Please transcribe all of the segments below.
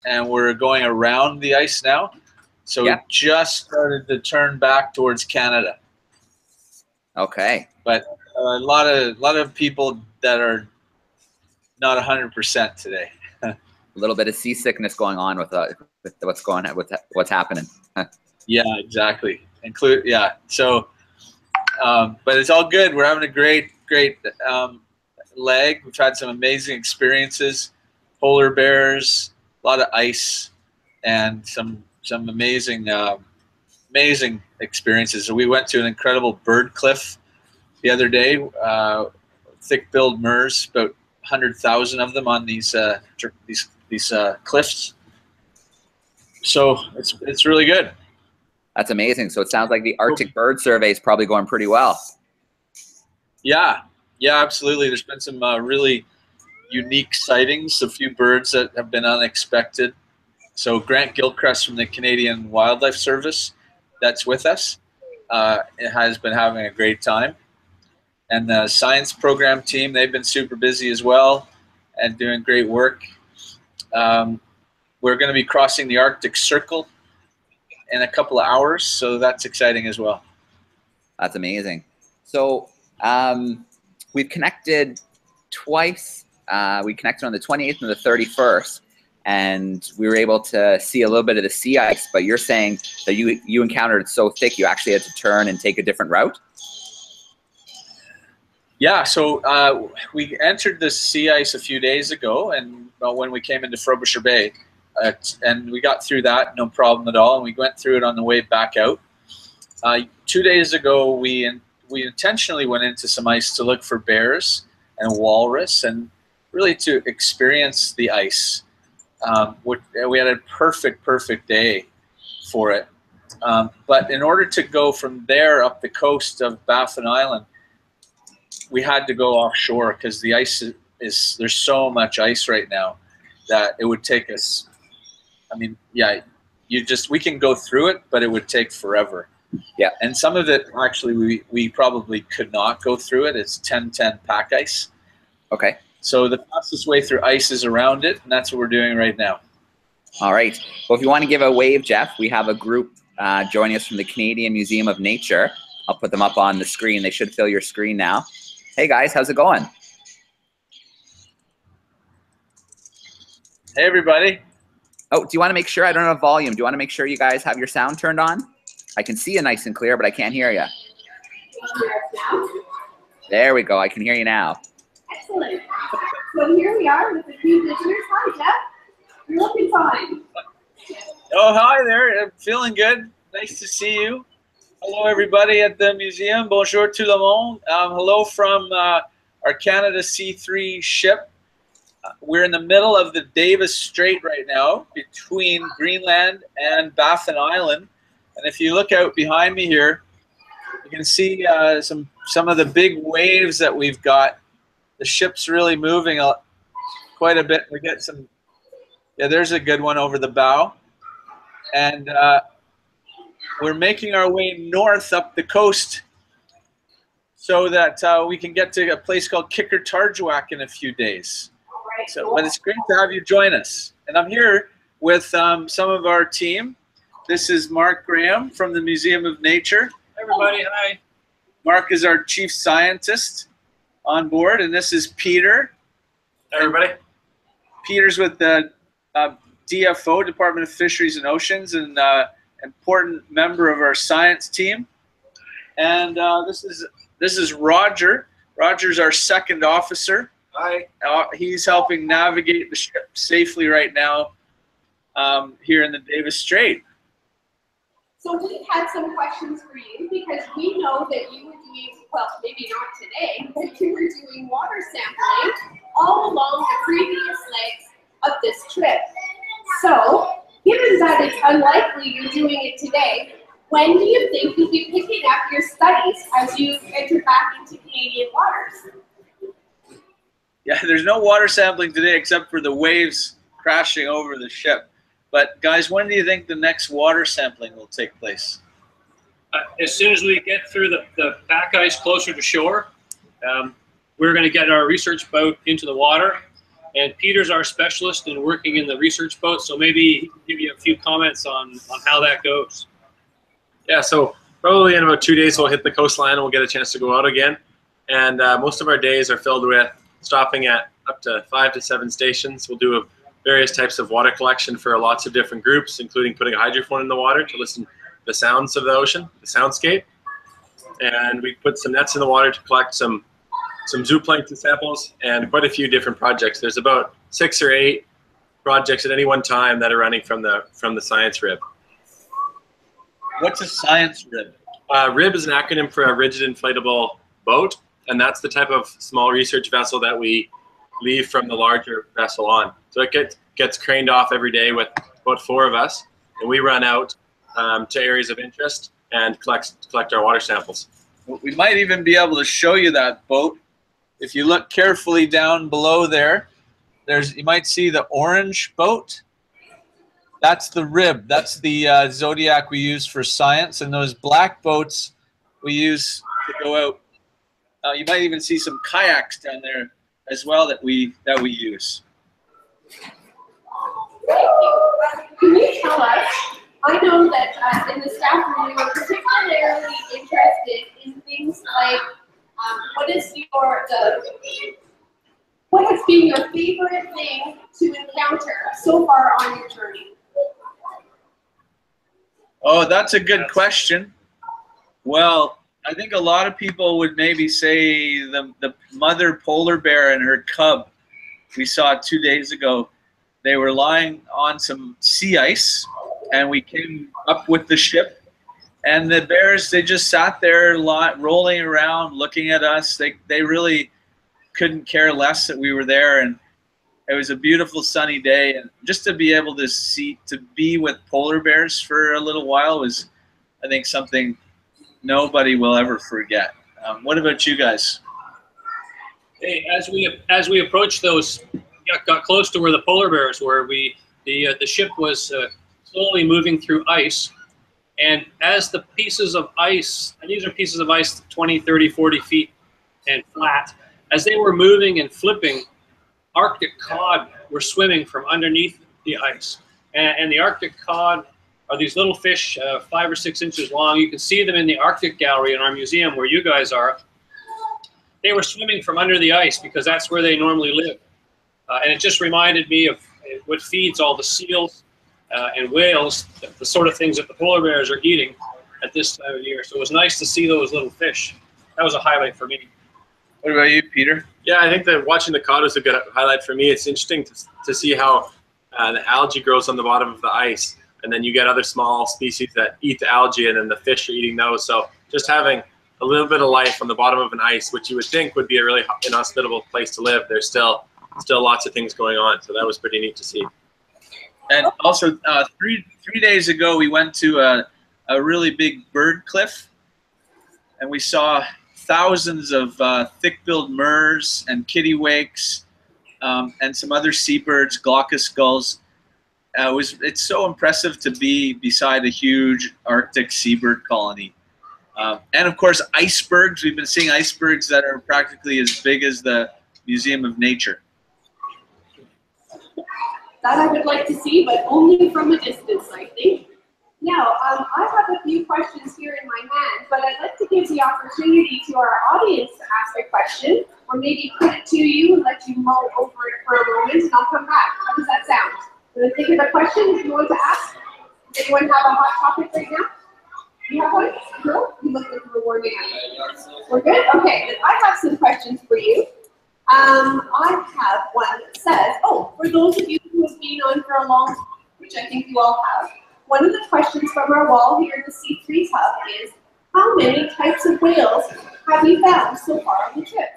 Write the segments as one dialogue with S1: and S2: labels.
S1: and we're going around the ice now. So we just started to turn back towards Canada.
S2: Okay.
S1: But a lot of people that are not 100% today.
S2: A little bit of seasickness going on with what's going on, with what's happening.
S1: Yeah, exactly. So, but it's all good. We're having a great leg. We've had some amazing experiences, polar bears, a lot of ice, and some amazing experiences. So we went to an incredible bird cliff the other day. Thick-billed murres, about 100,000 of them on these cliffs. So it's really good.
S2: That's amazing. So it sounds like the Arctic Bird Survey is probably going pretty well.
S1: Yeah, absolutely. There's been some really unique sightings, a few birds that have been unexpected. So Grant Gilchrist from the Canadian Wildlife Service, that's with us, it has been having a great time. And the science program team, they've been super busy as well and doing great work. We're going to be crossing the Arctic Circle in a couple of hours, so that's exciting as well.
S2: That's amazing. So we've connected twice. We connected on the 28th and the 31st, and we were able to see a little bit of the sea ice, but you're saying that you encountered it so thick you actually had to turn and take a different route?
S1: Yeah, so we entered the sea ice a few days ago, and when we came into Frobisher Bay, and we got through that, no problem at all, and we went through it on the way back out. 2 days ago, we intentionally went into some ice to look for bears and walrus, and really to experience the ice. We had a perfect day for it. But in order to go from there up the coast of Baffin Island, we had to go offshore because the ice there's so much ice right now that it would take us, I mean, yeah, we can go through it, but it would take forever.
S2: Yeah.
S1: And some of it, actually, we probably could not go through it. It's 10-10 pack ice.
S2: Okay.
S1: So the fastest way through ice is around it, and that's what we're doing right now.
S2: All right. Well, if you want to give a wave, Jeff, we have a group joining us from the Canadian Museum of Nature. I'll put them up on the screen. They should fill your screen now. Hey, guys, how's it going?
S1: Hey, everybody.
S2: Oh, do you want to make sure? I don't have volume. Do you want to make sure you guys have your sound turned on? I can see you nice and clear, but I can't hear you. There we go. I can hear you now.
S3: Excellent. So here we are with the few visitors. Hi, Jeff. You're looking fine.
S1: Oh, hi there. I'm feeling good. Nice to see you. Hello, everybody at the museum. Bonjour tout le monde. Hello from our Canada C3 ship. We're in the middle of the Davis Strait right now between Greenland and Baffin Island. And if you look out behind me here, you can see some of the big waves that we've got. The ship's really moving quite a bit. We get some, yeah, there's a good one over the bow. And we're making our way north up the coast so that we can get to a place called Kicker-Tarjuak in a few days. So, but it's great to have you join us. And I'm here with some of our team. This is Mark Graham from the Museum of Nature.
S4: Everybody, hi.
S1: Mark is our chief scientist on board, and this is Peter.
S4: Everybody.
S1: Peter's with the DFO, Department of Fisheries and Oceans, and important member of our science team. And this is Roger. Roger's our second officer.
S4: Hi.
S1: He's helping navigate the ship safely right now here in the Davis Strait.
S3: So we had some questions for you because we know that you were doing, well, maybe not today, but you were doing water sampling all along the previous legs of this trip. So, given that it's unlikely you're doing it today, when do you think you'll be picking up your studies as you enter back into Canadian waters?
S1: Yeah, there's no water sampling today except for the waves crashing over the ship. But guys, when do you think the next water sampling will take place?
S4: As soon as we get through the pack ice closer to shore, we're going to get our research boat into the water, And Peter's our specialist in working in the research boat, so maybe he can give you a few comments on how that goes.
S5: Yeah, so probably in about 2 days we'll hit the coastline and we'll get a chance to go out again. And most of our days are filled with stopping at up to 5 to 7 stations. We'll do various types of water collection for lots of different groups, including putting a hydrophone in the water to listen to the sounds of the ocean, the soundscape. And we put some nets in the water to collect some zooplankton samples and quite a few different projects. There's about 6 or 8 projects at any one time that are running from the science rib.
S1: What's a science rib?
S5: RIB is an acronym for a rigid inflatable boat, and that's the type of small research vessel that we leave from the larger vessel on. So it gets craned off every day with about 4 of us, and we run out to areas of interest and collect our water samples.
S1: We might even be able to show you that boat. If you look carefully down below there, you might see the orange boat. That's the RIB. That's the Zodiac we use for science, and those black boats we use to go out. You might even see some kayaks down there as well that we use.
S3: Can you tell us? I know that in the staff room, you were particularly interested in things like what has been your favorite thing to encounter so far on your journey?
S1: Oh, that's a good question. Well, I think a lot of people would maybe say the mother polar bear and her cub we saw 2 days ago. They were lying on some sea ice, and we came up with the ship. And the bears, they just sat there rolling around, looking at us. They really couldn't care less that we were there. And it was a beautiful sunny day. And just to be able to be with polar bears for a little while was, I think, something nobody will ever forget. What about you guys?
S4: Hey, as we approached those, got close to where the polar bears were, the ship was slowly moving through ice. And as the pieces of ice, and these are pieces of ice 20, 30, 40 feet and flat, as they were moving and flipping, Arctic cod were swimming from underneath the ice. And the Arctic cod are these little fish, 5 or 6 inches long. You can see them in the Arctic Gallery in our museum where you guys are. They were swimming from under the ice because that's where they normally live. And it just reminded me of what feeds all the seals and whales, the sort of things that the polar bears are eating at this time of year. So it was nice to see those little fish. That was a highlight for me.
S1: What about you, Peter?
S5: Yeah, I think that watching the cod was a good highlight for me. It's interesting to see how the algae grows on the bottom of the ice, and then you get other small species that eat the algae, and then the fish are eating those. So just having a little bit of life on the bottom of an ice, which you would think would be a really inhospitable place to live, there's still lots of things going on. So that was pretty neat to see.
S1: And also, three days ago, we went to a really big bird cliff, and we saw thousands of thick-billed murres and kittiwakes and some other seabirds, glaucous gulls. It's so impressive to be beside a huge Arctic seabird colony. And of course, icebergs. We've been seeing icebergs that are practically as big as the Museum of Nature.
S3: That I would like to see, but only from a distance, I think. Now, I have a few questions here in my hand, but I'd like to give the opportunity to our audience to ask a question, or maybe put it to you and let you mull over it for a moment, and I'll come back. How does that sound? Want to think of a question if you want to ask? Does anyone have a hot topic right now? You have one? No? You look like we're warming up. We're good? Okay, then I have some questions for you. I have one that says, for those of you who have been on for a long time, which I think you all have, one of the questions from our wall here in the C3 Hub is, how many types of whales have you found so far on the trip?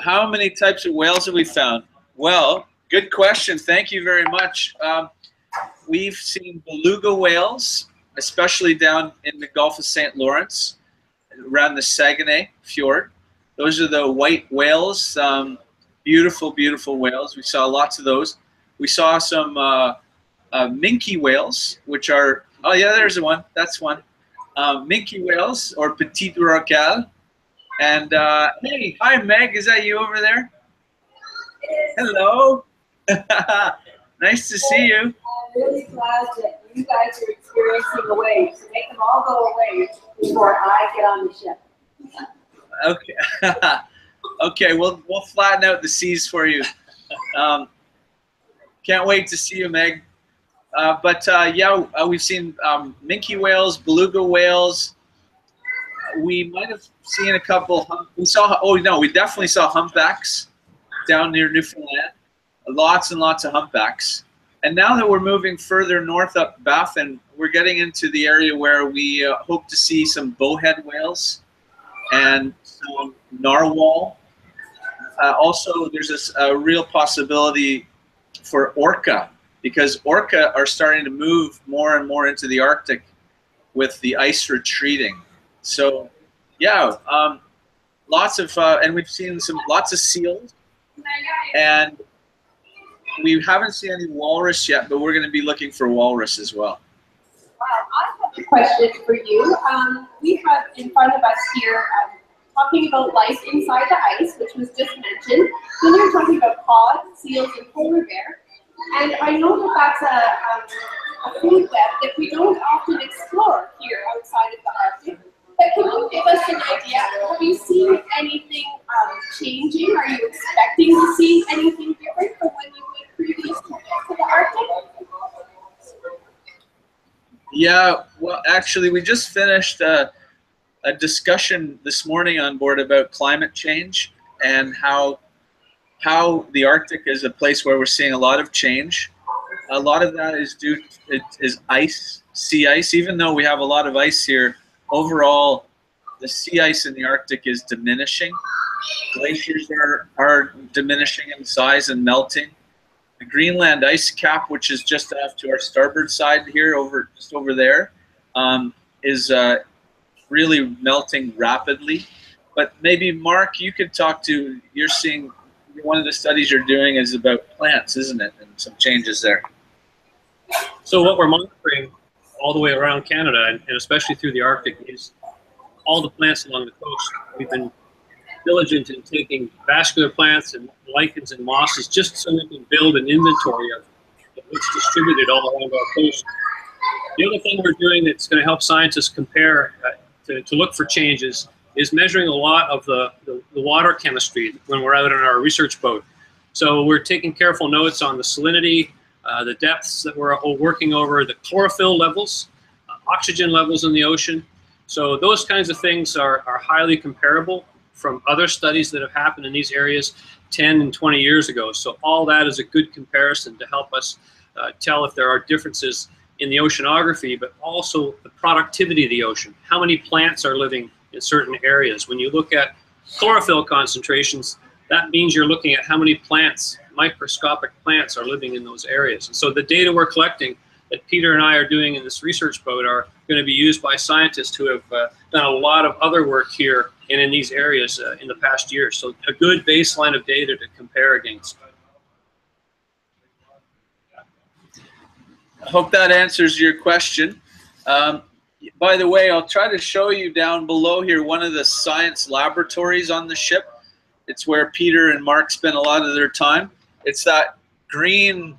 S1: How many types of whales have we found? Well, good question. Thank you very much. We've seen beluga whales, especially down in the Gulf of St. Lawrence, around the Saguenay Fjord. Those are the white whales, beautiful, beautiful whales. We saw lots of those. We saw some minke whales, which are, oh yeah, there's one. That's one. Minke whales, or petite rorqual. And hey, hi Meg, is that you over there? Hello. Nice to see you.
S6: I'm really glad that you guys are experiencing a wave, so make them all go away before I get on the ship.
S1: Okay. Okay, we'll flatten out the seas for you. Can't wait to see you, Meg. Yeah, we've seen minke whales, beluga whales. We might have seen a couple. We definitely saw humpbacks down near Newfoundland. Lots and lots of humpbacks. And now that we're moving further north up Baffin, we're getting into the area where we hope to see some bowhead whales and some narwhal. Also, there's a real possibility for orca, because orca are starting to move more and more into the Arctic with the ice retreating. So, yeah, lots of, and we've seen lots of seals, and we haven't seen any walrus yet, but we're going to be looking for walrus as well.
S3: Wow, I have a question for you. We have in front of us here talking about life inside the ice, which was just mentioned. Then you're talking about cod, seals, and polar bear. And I know that that's a food web that we don't often explore here outside of the Arctic. But can you give us an idea? Have you seen anything changing? Are you expecting to see anything different from when you went previous to the Arctic?
S1: Yeah, well, actually, we just finished a discussion this morning on board about climate change and how the Arctic is a place where we're seeing a lot of change. A lot of that is is ice, sea ice. Even though we have a lot of ice here, overall, the sea ice in the Arctic is diminishing. Glaciers are diminishing in size and melting. The Greenland ice cap, which is just off to our starboard side here, just over there, is really melting rapidly. But maybe Mark, you could talk to. You're seeing one of the studies you're doing is about plants, isn't it? And some changes there.
S4: So what we're monitoring all the way around Canada, and especially through the Arctic, is all the plants along the coast. We've been diligent in taking vascular plants and lichens and mosses just so we can build an inventory of what's distributed all around our coast. The other thing we're doing that's going to help scientists compare to look for changes is measuring a lot of the water chemistry when we're out on our research boat. So we're taking careful notes on the salinity, the depths that we're working over, the chlorophyll levels, oxygen levels in the ocean. So those kinds of things are highly comparable from other studies that have happened in these areas 10 and 20 years ago. So all that is a good comparison to help us tell if there are differences in the oceanography, but also the productivity of the ocean. How many plants are living in certain areas? When you look at chlorophyll concentrations, that means you're looking at how many plants, microscopic plants, are living in those areas. And so the data we're collecting that Peter and I are doing in this research boat are going to be used by scientists who have done a lot of other work here and in these areas in the past year. So a good baseline of data to compare against.
S1: I hope that answers your question. By the way, I'll try to show you down below here one of the science laboratories on the ship. It's where Peter and Mark spend a lot of their time. It's that green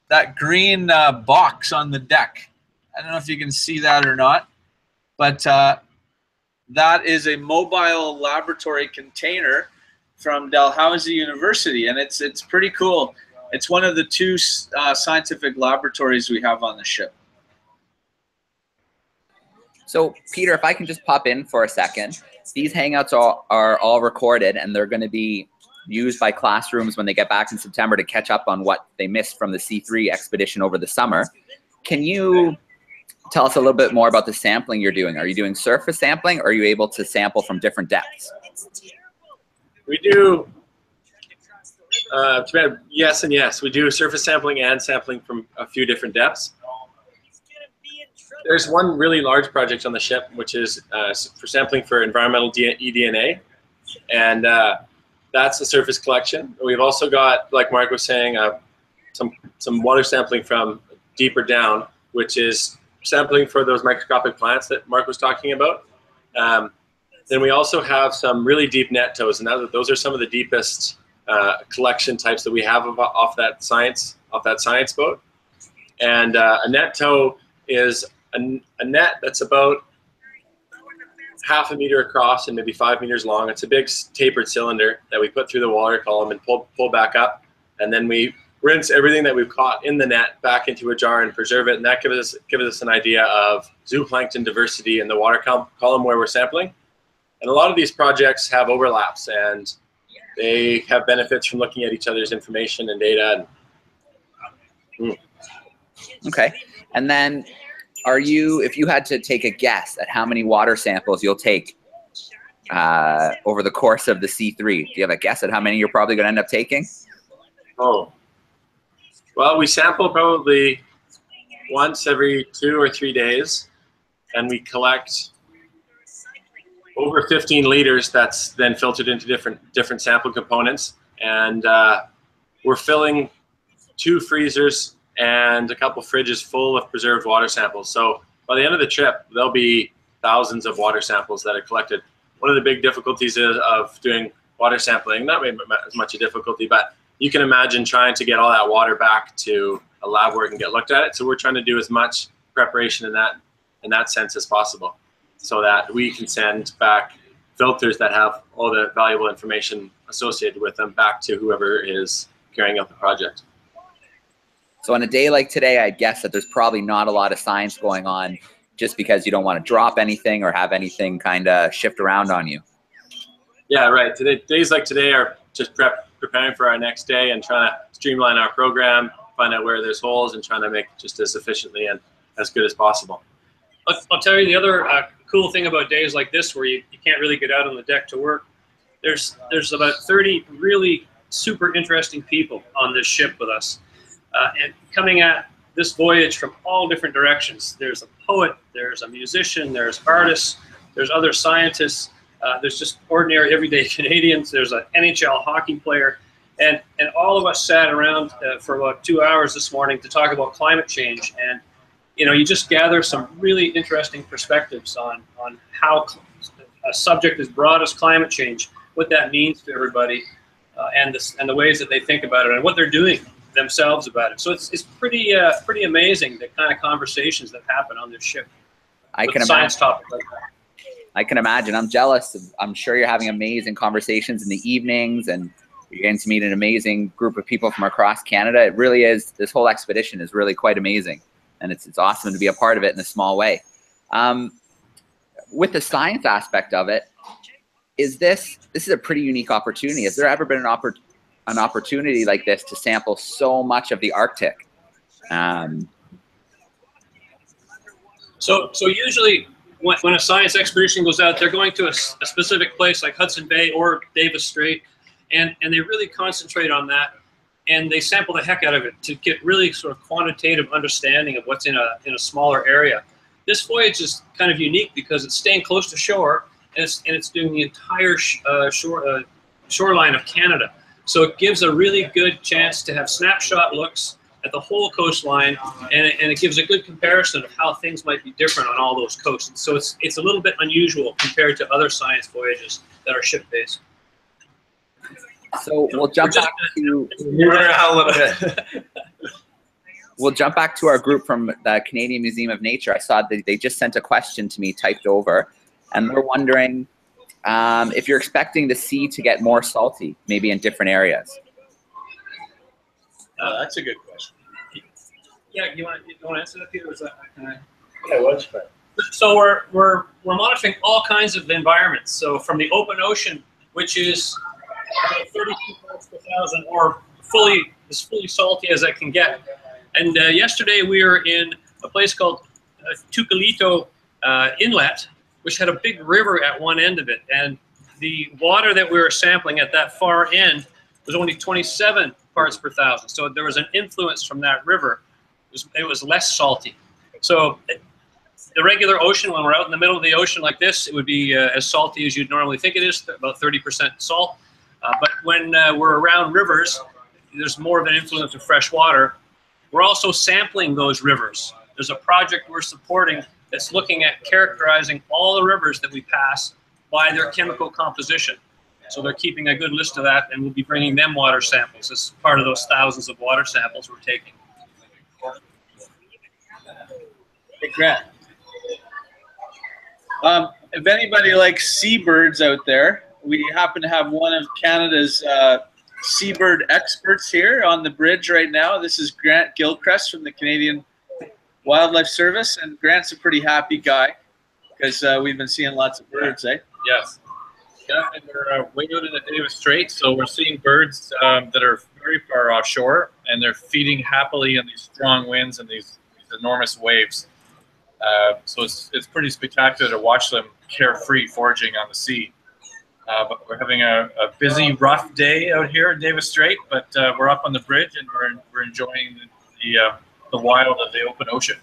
S1: box on the deck. I don't know if you can see that or not, but that is a mobile laboratory container from Dalhousie University, and it's pretty cool. It's one of the two scientific laboratories we have on the ship.
S2: So, Peter, if I can just pop in for a second. These Hangouts are all recorded, and they're going to be used by classrooms when they get back in September to catch up on what they missed from the C3 expedition over the summer. Can you tell us a little bit more about the sampling you're doing? Are you doing surface sampling, or are you able to sample from different depths?
S5: We do, yes and yes. We do surface sampling and sampling from a few different depths. There's one really large project on the ship, which is for sampling for environmental eDNA, and that's a surface collection. We've also got, like Mark was saying, some water sampling from deeper down, which is sampling for those microscopic plants that Mark was talking about. Then we also have some really deep net tows, and those are some of the deepest collection types that we have off that science boat. And a net tow is a net that's about half a meter across and maybe 5 meters long. It's a big tapered cylinder that we put through the water column and pull back up, and then we rinse everything that we've caught in the net back into a jar and preserve it, and that gives us an idea of zooplankton diversity in the water column where we're sampling. And a lot of these projects have overlaps, and they have benefits from looking at each other's information and data.
S2: Okay, and then if you had to take a guess at how many water samples you'll take over the course of the C3, do you have a guess at how many you're probably going to end up taking?
S5: Oh, well, we sample probably once every 2 or 3 days, and we collect over 15 liters that's then filtered into different sample components. And we're filling 2 freezers and a couple fridges full of preserved water samples. So by the end of the trip, there'll be thousands of water samples that are collected. One of the big difficulties of doing water sampling, not as much a difficulty, but you can imagine trying to get all that water back to a lab where it can get looked at it. So we're trying to do as much preparation in that sense as possible, so that we can send back filters that have all the valuable information associated with them back to whoever is carrying out the project.
S2: So on a day like today, I guess that there's probably not a lot of science going on, just because you don't want to drop anything or have anything kind of shift around on you.
S5: Yeah, right. Days like today are just preparing for our next day and trying to streamline our program, find out where there's holes, and trying to make it just as efficiently and as good as possible.
S4: I'll tell you the other cool thing about days like this, where you can't really get out on the deck to work. There's about 30 really super interesting people on this ship with us, and coming at this voyage from all different directions. There's a poet, there's a musician, there's artists, there's other scientists, there's just ordinary everyday Canadians, there's an NHL hockey player, and all of us sat around for about 2 hours this morning to talk about climate change. And you just gather some really interesting perspectives on how a subject as broad as climate change, what that means to everybody, and the ways that they think about it and what they're doing themselves about it. So it's pretty amazing, the kind of conversations that happen on this ship.
S2: I can
S4: science
S2: imagine.
S4: topic like that.
S2: I can imagine. I'm jealous. I'm sure you're having amazing conversations in the evenings, and you're getting to meet an amazing group of people from across Canada. It really is. This whole expedition is really quite amazing, and it's awesome to be a part of it in a small way. With the science aspect of it, this is a pretty unique opportunity. Has there ever been an opportunity like this to sample so much of the Arctic?
S4: So usually when a science expedition goes out, they're going to a specific place like Hudson Bay or Davis Strait, and they really concentrate on that, and they sample the heck out of it to get really sort of quantitative understanding of what's in a smaller area. This voyage is kind of unique because it's staying close to shore, and it's doing the entire shoreline of Canada. So it gives a really good chance to have snapshot looks at the whole coastline, and it gives a good comparison of how things might be different on all those coasts. So it's a little bit unusual compared to other science voyages that are ship-based.
S2: So we'll jump back to we'll jump back to our group from the Canadian Museum of Nature. I saw that they just sent a question to me typed over, and they're wondering if you're expecting the sea to get more salty, maybe in different areas.
S1: That's a good question.
S4: Yeah, you want to answer that, Peter? Or is that,
S1: Yeah, what's that?
S4: So we're monitoring all kinds of environments. So from the open ocean, which is about 32 parts per thousand, or as fully salty as it can get. And yesterday we were in a place called Tucalito Inlet, which had a big river at one end of it, and the water that we were sampling at that far end was only 27 parts per thousand. So there was an influence from that river. It was less salty. So the regular ocean, when we're out in the middle of the ocean like this, it would be as salty as you'd normally think it is, about 30% salt. But when we're around rivers, there's more of an influence of fresh water. We're also sampling those rivers. There's a project we're supporting that's looking at characterizing all the rivers that we pass by their chemical composition. So they're keeping a good list of that, and we'll be bringing them water samples as part of those thousands of water samples we're taking.
S1: Hey, Grant. If anybody likes seabirds out there, we happen to have one of Canada's seabird experts here on the bridge right now. This is Grant Gilchrist from the Canadian Wildlife Service, and Grant's a pretty happy guy because we've been seeing lots of birds, eh?
S7: Yes. Yeah, and we're way out in the Davis Strait, so we're seeing birds that are very far offshore, and they're feeding happily in these strong winds and these enormous waves. So it's pretty spectacular to watch them carefree foraging on the sea. But we're having a busy, rough day out here in Davis Strait, but we're up on the bridge and we're enjoying the wild of the open ocean.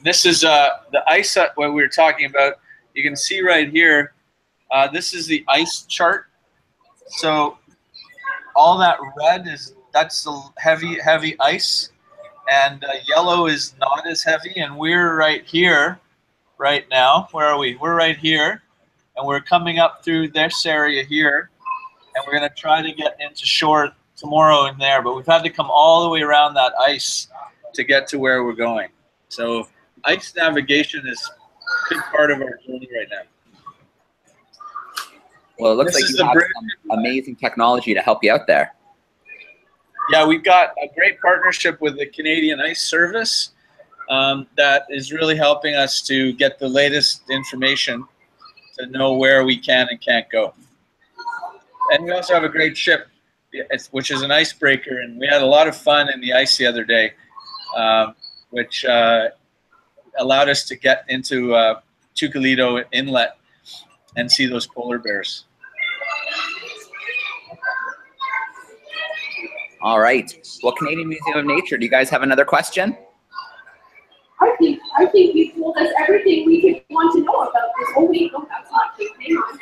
S1: This is the ice that we were talking about. You can see right here, this is the ice chart. So all that red that's the heavy ice, and yellow is not as heavy. And we're right here, right now. Where are we? We're right here, and we're coming up through this area here, and we're going to try to get into shore tomorrow in there. But we've had to come all the way around that ice to get to where we're going. So ice navigation is a big part of our journey right now.
S2: Well, it looks like you have some amazing technology to help you out there.
S1: Yeah, we've got a great partnership with the Canadian Ice Service that is really helping us to get the latest information to know where we can and can't go. And we also have a great ship, which is an icebreaker, and we had a lot of fun in the ice the other day, which allowed us to get into Tucalito Inlet and see those polar bears.
S2: All right. Well, Canadian Museum of Nature, do you guys have another question?
S3: I think you told us everything we could want to know about this. Oh wait, no, that's not true. Hang on.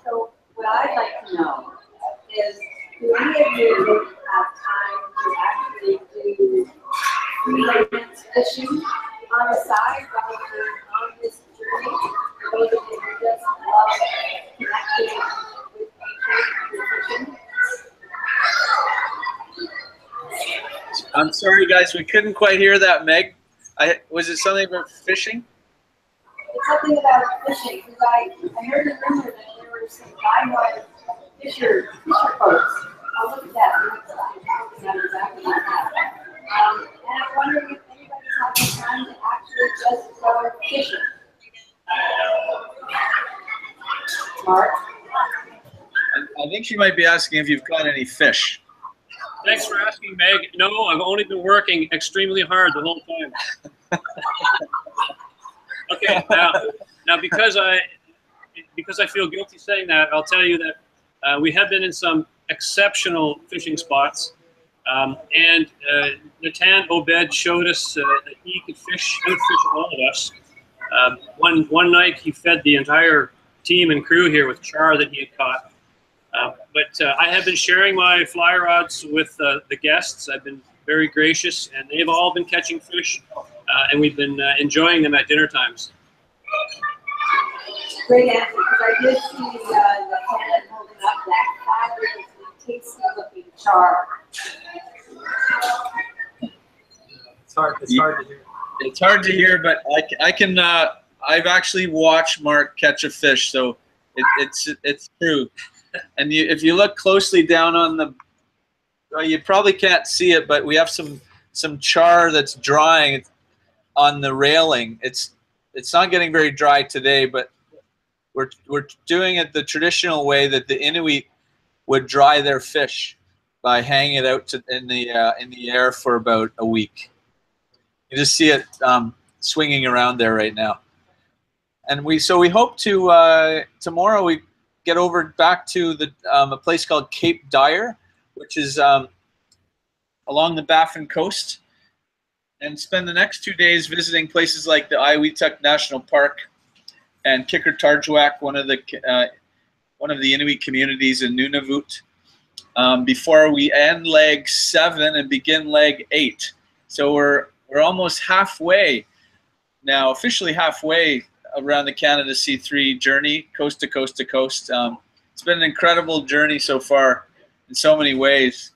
S6: So what I'd like to know is, do any of you have time to actually do freelance fishing on the side rather than on this journey? For those of you who just love connecting with nature and fishing.
S1: I'm sorry, guys, we couldn't quite hear that, Meg. Was it something about fishing?
S6: It's something about fishing, because I heard a rumor that there were some diehard fisher folks. I'll look at that. I'm not exactly like that. And I'm wondering if anybody's having time to actually just go fishing. Mark?
S1: I think she might be asking if you've caught any fish.
S4: Thanks for asking, Meg. No, I've only been working extremely hard the whole time. Okay, now because I feel guilty saying that, I'll tell you that we have been in some exceptional fishing spots, and Natan Obed showed us that he could outfish all of us. One night he fed the entire team and crew here with char that he had caught. But I have been sharing my fly rods with the guests. I've been very gracious, and they've all been catching fish, and we've been enjoying them at dinner times.
S6: Great answer, because I did see the hand holding up that fabulously tasty looking char.
S5: It's hard to hear.
S1: It's hard to hear, but I can. I've actually watched Mark catch a fish, so it's true. And if you look closely down on the, well, you probably can't see it, but we have some char that's drying on the railing. It's not getting very dry today, but we're doing it the traditional way that the Inuit would dry their fish, by hanging it out in the air for about a week. You just see it swinging around there right now. And we hope to tomorrow we get over back to a place called Cape Dyer, which is along the Baffin coast, and spend the next 2 days visiting places like the Iwituk National Park and Kikrtarjuak, one of the Inuit communities in Nunavut, before we end leg 7 and begin leg 8. So we're almost halfway now, officially halfway around the Canada C3 journey, coast to coast to coast. It's been an incredible journey so far in so many ways.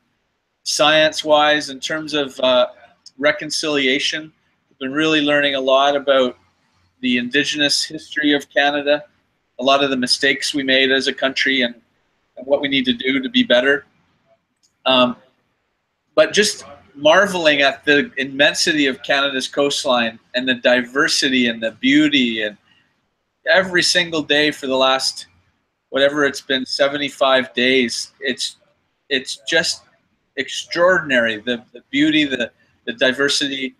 S1: Science-wise, in terms of reconciliation, we've been really learning a lot about the Indigenous history of Canada, a lot of the mistakes we made as a country, and what we need to do to be better. But just marveling at the immensity of Canada's coastline and the diversity and the beauty, and every single day for the last, whatever it's been, 75 days, it's just extraordinary. The beauty, the diversity,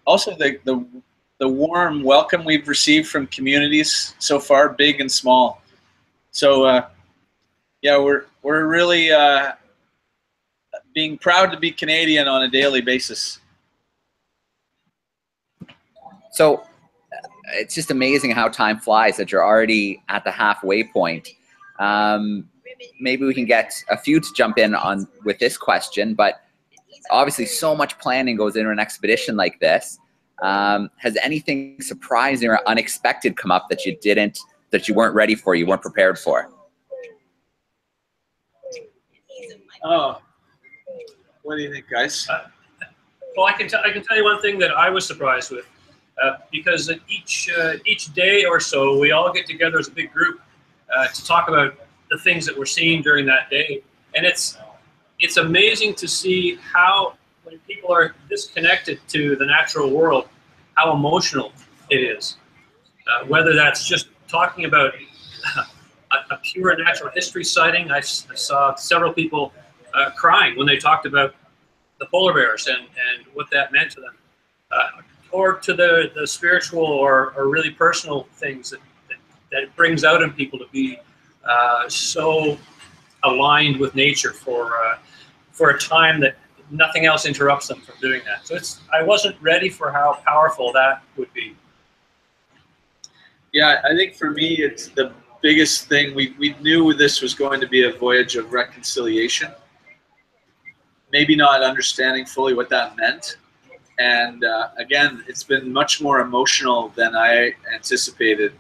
S1: also the warm welcome we've received from communities so far, big and small. So yeah, we're really being proud to be Canadian on a daily basis.
S2: So it's just amazing how time flies, that you're already at the halfway point. Maybe we can get a few to jump in on with this question, but obviously so much planning goes into an expedition like this. Has anything surprising or unexpected come up that you weren't ready for, you weren't prepared for?
S1: Oh, what do you think, guys?
S4: Well, I can tell you one thing that I was surprised with, because each day or so we all get together as a big group to talk about the things that we're seeing during that day, and it's amazing to see how, when people are disconnected to the natural world, how emotional it is. Whether that's just talking about a pure natural history sighting. I saw several people crying when they talked about the polar bears and what that meant to them, or to the spiritual or really personal things that it brings out in people to be so aligned with nature for a time that nothing else interrupts them from doing that. So I wasn't ready for how powerful that would be.
S1: Yeah, I think for me, it's the biggest thing. We knew this was going to be a voyage of reconciliation. Maybe not understanding fully what that meant. And again, it's been much more emotional than I anticipated.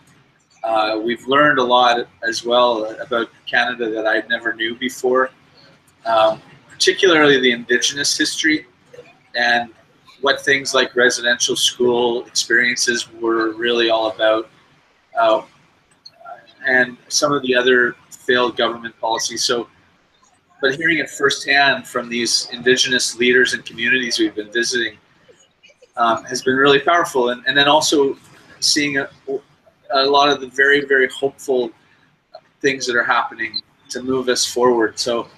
S1: We've learned a lot as well about Canada that I never knew before, particularly the Indigenous history and what things like residential school experiences were really all about, and some of the other failed government policies. So, but hearing it firsthand from these Indigenous leaders and communities we've been visiting has been really powerful. And then also seeing a lot of the very, very hopeful things that are happening to move us forward. So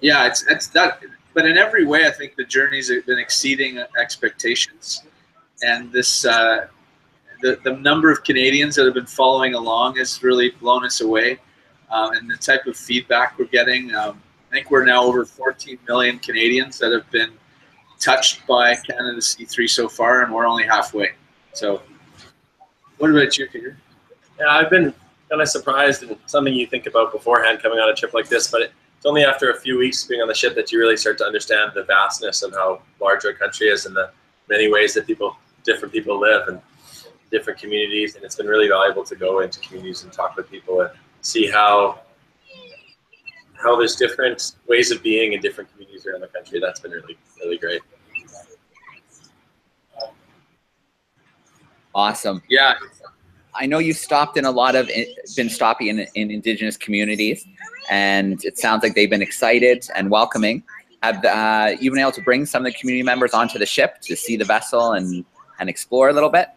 S1: yeah, it's that. But in every way, I think the journeys have been exceeding expectations. And this, the number of Canadians that have been following along has really blown us away. And the type of feedback we're getting, I think we're now over 14 million Canadians that have been touched by Canada C3 so far, and we're only halfway. So what about you, Peter?
S5: Yeah, I've been kind of surprised, and something you think about beforehand coming on a trip like this, but it's only after a few weeks being on the ship that you really start to understand the vastness of how large our country is and the many ways that different people live and different communities. And it's been really valuable to go into communities and talk with people and see how there's different ways of being in different communities around the country. That's been really, really great.
S2: Awesome.
S1: Yeah.
S2: I know you stopped in been stopping in Indigenous communities, and it sounds like they've been excited and welcoming. Have you been able to bring some of the community members onto the ship to see the vessel and explore a little bit?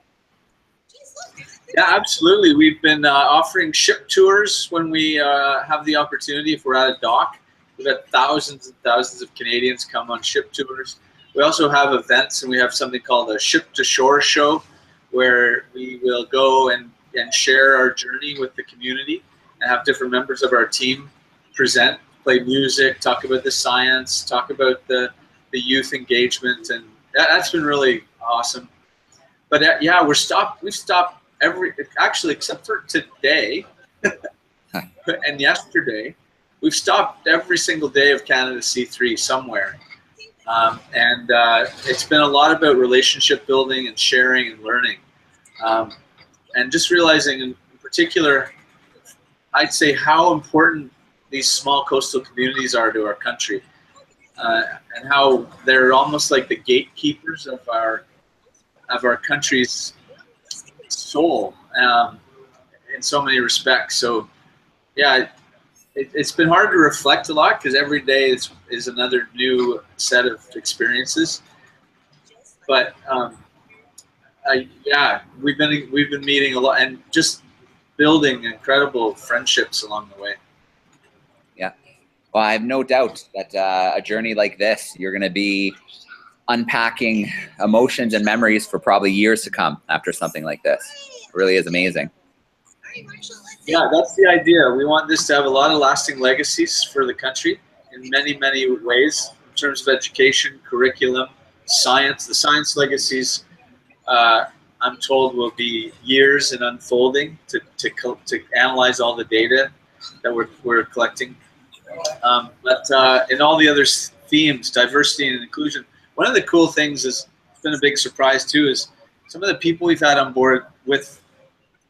S1: Yeah, absolutely. We've been offering ship tours when we have the opportunity. If we're at a dock, we've had thousands and thousands of Canadians come on ship tours. We also have events, and we have something called a Ship to Shore show, where we will go and share our journey with the community and have different members of our team present, play music, talk about the science, talk about the youth engagement, and that's been really awesome. But yeah, we've stopped actually, except for today and yesterday, we've stopped every single day of Canada C3 somewhere. And it's been a lot about relationship building and sharing and learning. and just realizing in particular, I'd say how important these small coastal communities are to our country, and how they're almost like the gatekeepers of our country's soul, in so many respects. So yeah, it's been hard to reflect a lot because every day is another new set of experiences. But yeah, we've been meeting a lot and just building incredible friendships along the way.
S2: Yeah. Well, I have no doubt that a journey like this, you're going to be unpacking emotions and memories for probably years to come after something like this. It really is amazing.
S1: Yeah, that's the idea. We want this to have a lot of lasting legacies for the country in many, many ways in terms of education, curriculum, science. The science legacies, I'm told, will be years in unfolding to analyze all the data that we're collecting. But in all the other themes, diversity and inclusion, one of the cool things is, it's been a big surprise too, is some of the people we've had on board with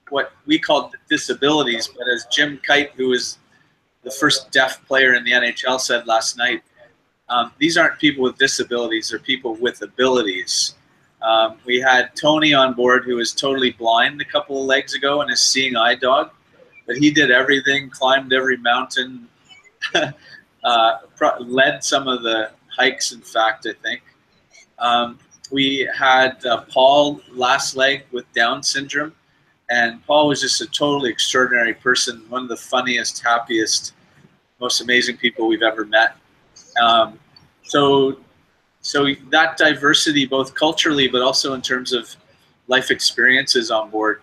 S1: what we call disabilities, but as Jim Kite, who is the first deaf player in the NHL, said last night, these aren't people with disabilities, they're people with abilities. We had Tony on board, who was totally blind a couple of legs ago and is seeing eye dog, but he did everything, climbed every mountain, led some of the hikes, in fact, I think. We had Paul last leg with Down syndrome, and Paul was just a totally extraordinary person, one of the funniest, happiest, most amazing people we've ever met. So that diversity, both culturally but also in terms of life experiences on board,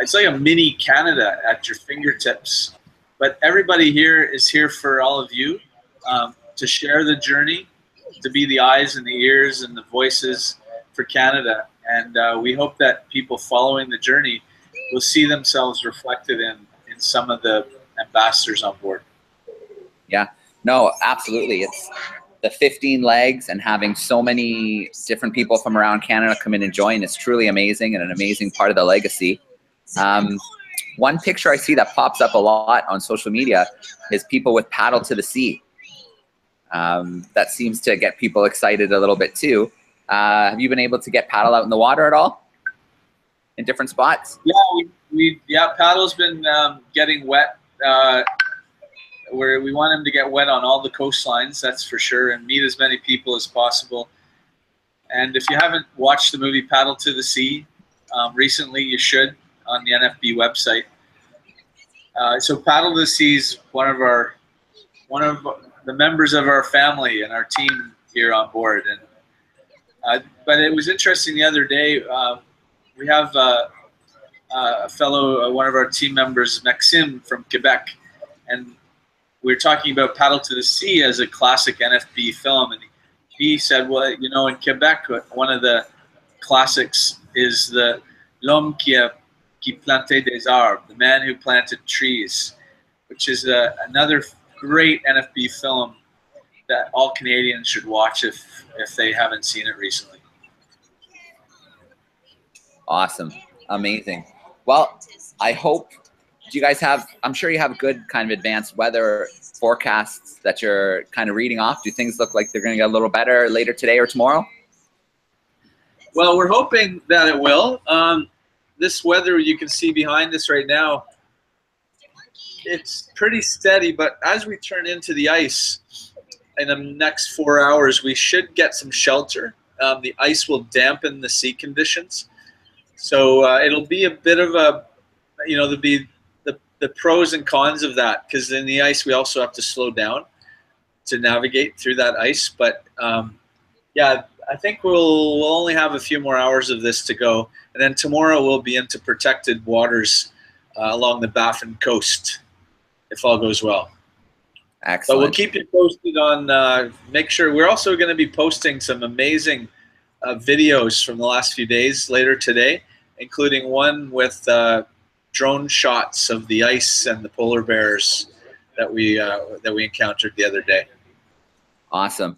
S1: it's like a mini Canada at your fingertips. But everybody here is here for all of you, to share the journey, to be the eyes and the ears and the voices for Canada. And we hope that people following the journey will see themselves reflected in some of the ambassadors on board.
S2: Yeah, no, absolutely. It's the 15 legs and having so many different people from around Canada come in and join is truly amazing and an amazing part of the legacy. One picture I see that pops up a lot on social media is people with paddle to the sea. That seems to get people excited a little bit too. Have you been able to get paddle out in the water at all? In different spots?
S1: Yeah, paddle's been getting wet. Where we want him to get wet on all the coastlines, that's for sure, and meet as many people as possible. And if you haven't watched the movie Paddle to the Sea recently, you should, on the NFB website. So Paddle to the Sea is one of the members of our family and our team here on board. And but it was interesting the other day. We have a fellow, one of our team members, Maxime from Quebec, and we were talking about Paddle to the Sea as a classic NFB film, and he said, well, you know, in Quebec, one of the classics is the L'homme qui plantait des arbres, the man who planted trees, which is another great NFB film that all Canadians should watch if they haven't seen it recently.
S2: Awesome. Amazing. Well, I hope, do you guys have, I'm sure you have good kind of advanced weather forecasts that you're kind of reading off. Do things look like they're going to get a little better later today or tomorrow?
S1: Well, we're hoping that it will. This weather you can see behind us right now, it's pretty steady, but as we turn into the ice in the next 4 hours, we should get some shelter. The ice will dampen the sea conditions. So it'll be a bit of a, you know, there'll be the pros and cons of that, because in the ice we also have to slow down to navigate through that ice. But yeah, I think we'll only have a few more hours of this to go, and then tomorrow we'll be into protected waters along the Baffin coast, if all goes well.
S2: Excellent.
S1: But we'll keep you posted on, make sure, we're also going to be posting some amazing videos from the last few days later today, including one with drone shots of the ice and the polar bears that we encountered the other day.
S2: Awesome.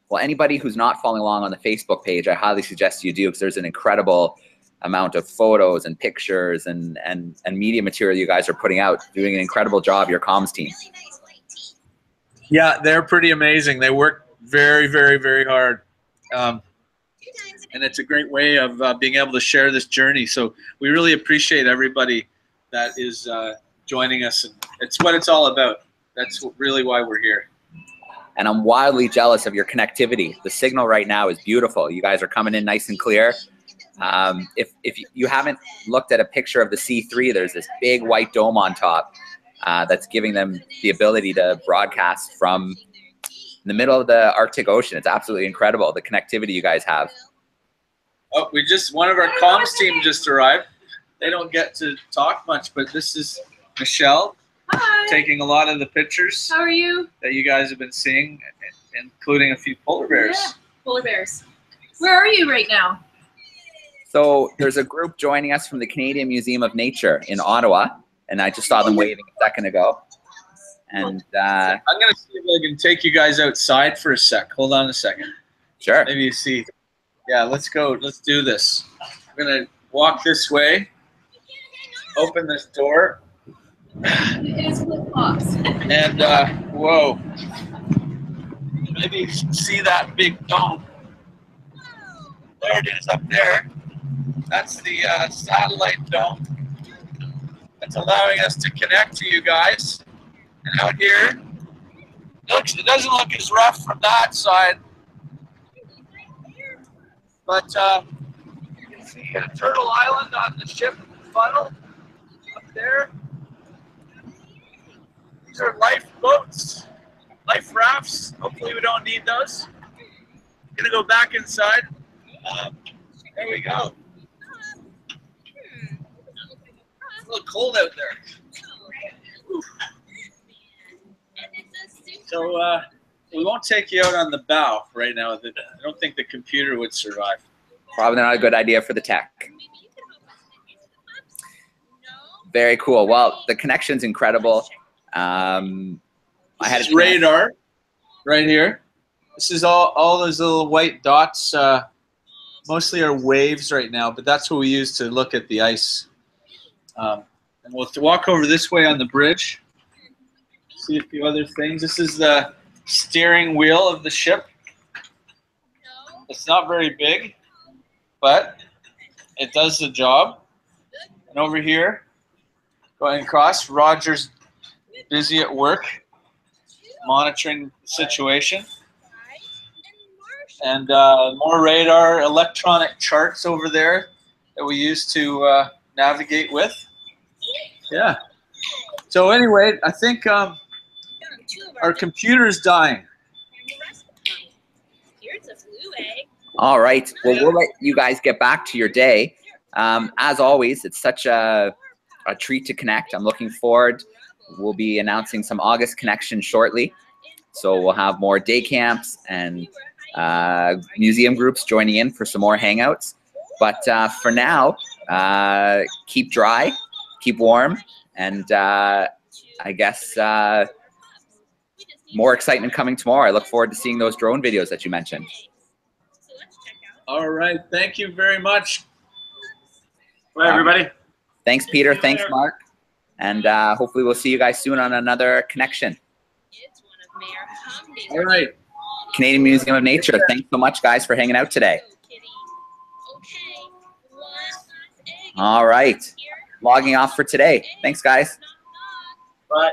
S2: Well, anybody who's not following along on the Facebook page, I highly suggest you do, because there's an incredible amount of photos and pictures and media material you guys are putting out. Doing an incredible job, your comms team.
S1: Yeah, they're pretty amazing. They work very, very, very hard. And it's a great way of being able to share this journey. So we really appreciate everybody that is joining us. And it's what it's all about. That's really why we're here.
S2: And I'm wildly jealous of your connectivity. The signal right now is beautiful. You guys are coming in nice and clear. If you haven't looked at a picture of the C3, there's this big white dome on top that's giving them the ability to broadcast from the middle of the Arctic Ocean. It's absolutely incredible, the connectivity you guys have.
S1: Oh, one of our comms team just arrived. They don't get to talk much, but this is Michelle.
S8: Hi.
S1: Taking a lot of the pictures.
S8: How are you?
S1: That you guys have been seeing, including a few polar bears.
S8: Yeah, polar bears. Where are you right now?
S2: So there's a group joining us from the Canadian Museum of Nature in Ottawa, and I just saw them waving a second ago. And
S1: I'm going to see if I can take you guys outside for a sec. Hold on a second.
S2: Sure.
S1: Maybe you see. Yeah, let's go. Let's do this. I'm going to walk this way, open this door.
S8: It is flip-flops.
S1: And, whoa. Maybe you can see that big dome. There it is up there. That's the satellite dome. That's allowing us to connect to you guys. And out here, it doesn't look as rough from that side. But you can see Turtle Island on the ship funnel up there. These are lifeboats, life rafts. Hopefully we don't need those. Gonna go back inside. There we go. It's a little cold out there. So we won't take you out on the bow right now. I don't think the computer would survive.
S2: Probably not a good idea for the tech. Very cool. Well, the connection's incredible. I had
S1: this radar right here. This is all those little white dots. Mostly are waves right now, but that's what we use to look at the ice. And we'll walk over this way on the bridge. See a few other things. This is the steering wheel of the ship. It's not very big, but it does the job. And over here, going across, Roger's busy at work, monitoring the situation. And more radar, electronic charts over there that we use to navigate with. Yeah. So anyway, I think our computer's dying.
S2: All right. Well, we'll let you guys get back to your day. As always, it's such a treat to connect. I'm looking forward. We'll be announcing some August connections shortly. So we'll have more day camps and museum groups joining in for some more hangouts. But for now, keep dry, keep warm, and I guess more excitement coming tomorrow. I look forward to seeing those drone videos that you mentioned.
S1: All right. Thank you very much.
S5: Bye, everybody.
S2: Thanks, Peter. Thanks, Mark. And hopefully we'll see you guys soon on another connection.
S1: All right.
S2: Canadian Museum of Nature. Thanks so much, guys, for hanging out today. All right. Logging off for today. Thanks, guys.
S1: Bye.